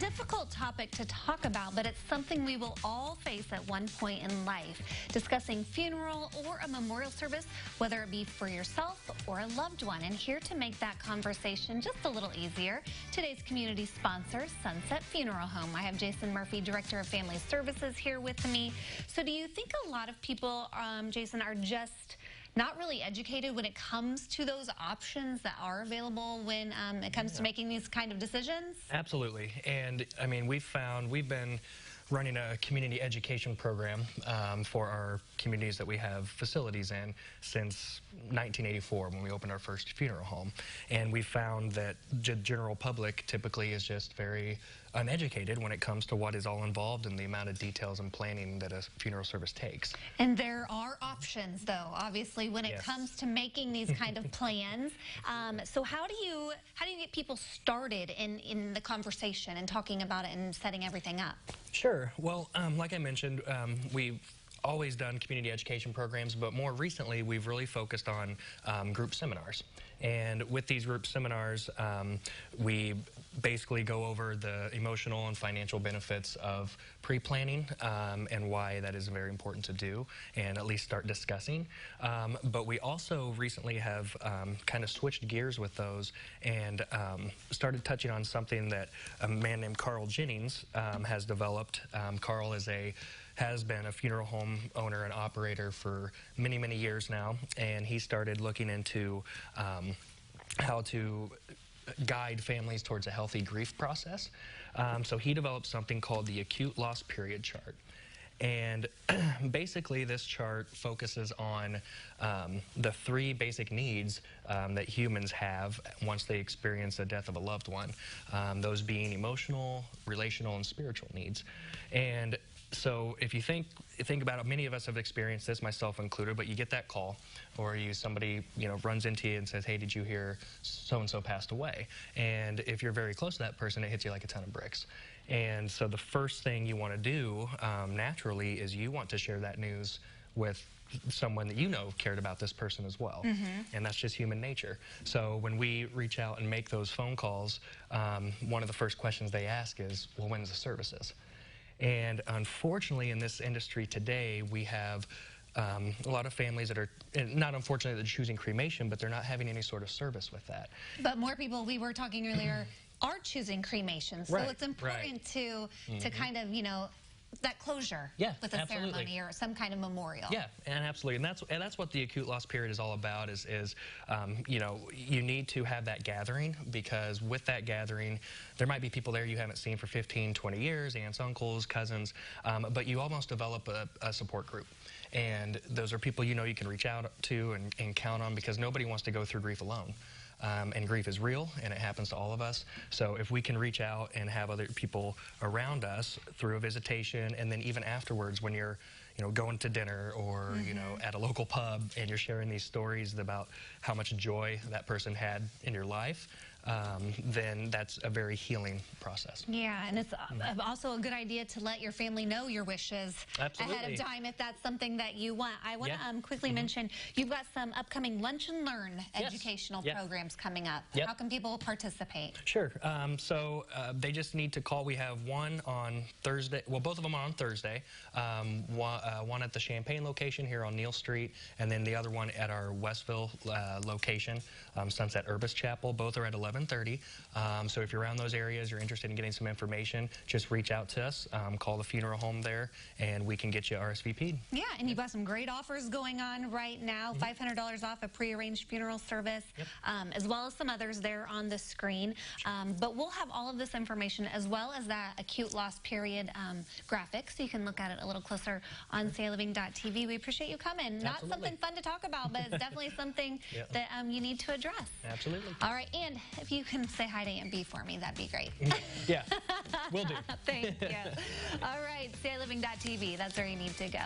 difficult topic to talk about, but it's something we will all face at one point in life. Discussing funeral or a memorial service, whether it be for yourself or a loved one. And here to make that conversation just a little easier, today's community sponsor, Sunset Funeral Home. I have Jason Murphy, Director of Family Services, here with me. So do you think a lot of people, Jason, are just not really educated when it comes to those options that are available when it comes to making these kind of decisions? Absolutely. And I mean, we've been running a community education program for our communities that we have facilities in since 1984 when we opened our first funeral home. And we found that the general public typically is just very uneducated when it comes to what is all involved and the amount of details and planning that a funeral service takes. And there are options, though, obviously, when it comes to making these kind of plans. So how do you get people started in the conversation and talking about it and setting everything up? Sure. Well, like I mentioned, we've always done community education programs, but more recently we've really focused on group seminars. And with these group seminars, we basically go over the emotional and financial benefits of pre-planning and why that is very important to do and at least start discussing. But we also recently have kind of switched gears with those and started touching on something that a man named Carl Jennings has developed. Carl has been a funeral home owner and operator for many, many years now, and he started looking into how to guide families towards a healthy grief process. So he developed something called the acute loss period chart. And basically this chart focuses on the three basic needs that humans have once they experience the death of a loved one, those being emotional, relational, and spiritual needs. And so if you think about it, many of us have experienced this, myself included, but you get that call or somebody runs into you and says, hey, did you hear so-and-so passed away? And if you're very close to that person, it hits you like a ton of bricks. And so the first thing you want to do naturally is you want to share that news with someone that you know cared about this person as well. And that's just human nature. So when we reach out and make those phone calls, one of the first questions they ask is, well, when's the services? And unfortunately, in this industry today, we have a lot of families that are, not unfortunately, they're choosing cremation, but they're not having any sort of service with that. But more people, we were talking earlier, are choosing cremation. So it's important to kind of, that closure with a ceremony or some kind of memorial. Yeah, and absolutely. And that's what the acute loss period is all about is you need to have that gathering, because with that gathering, there might be people there you haven't seen for 15, 20 years, aunts, uncles, cousins, but you almost develop a support group. And those are people you can reach out to and count on, because nobody wants to go through grief alone. And grief is real, and it happens to all of us. So if we can reach out and have other people around us through a visitation, and then even afterwards when you're going to dinner or at a local pub and you're sharing these stories about how much joy that person had in your life, then that's a very healing process. Yeah, and it's also a good idea to let your family know your wishes ahead of time if that's something that you want. I want to quickly mention, you've got some upcoming Lunch and Learn educational programs coming up. How can people participate? Sure. So they just need to call. We have one on Thursday. Well, both of them are on Thursday. One at the Champaign location here on Neal Street, and then the other one at our Westville location, Sunset Urbis Chapel. Both are at 11:30. So if you're around those areas, you're interested in getting some information, just reach out to us, call the funeral home there, and we can get you RSVP'd. Yeah, and you've got some great offers going on right now. $500 off a prearranged funeral service, as well as some others there on the screen. But we'll have all of this information, as well as that acute loss period graphic, so you can look at it a little closer on SayLiving.tv. We appreciate you coming. Not something fun to talk about, but it's definitely something that you need to address. Absolutely. All right, and if you can say hi to Aunt B for me, that'd be great. Yeah, will do. Thank you. All right, SayLiving.tv, that's where you need to go.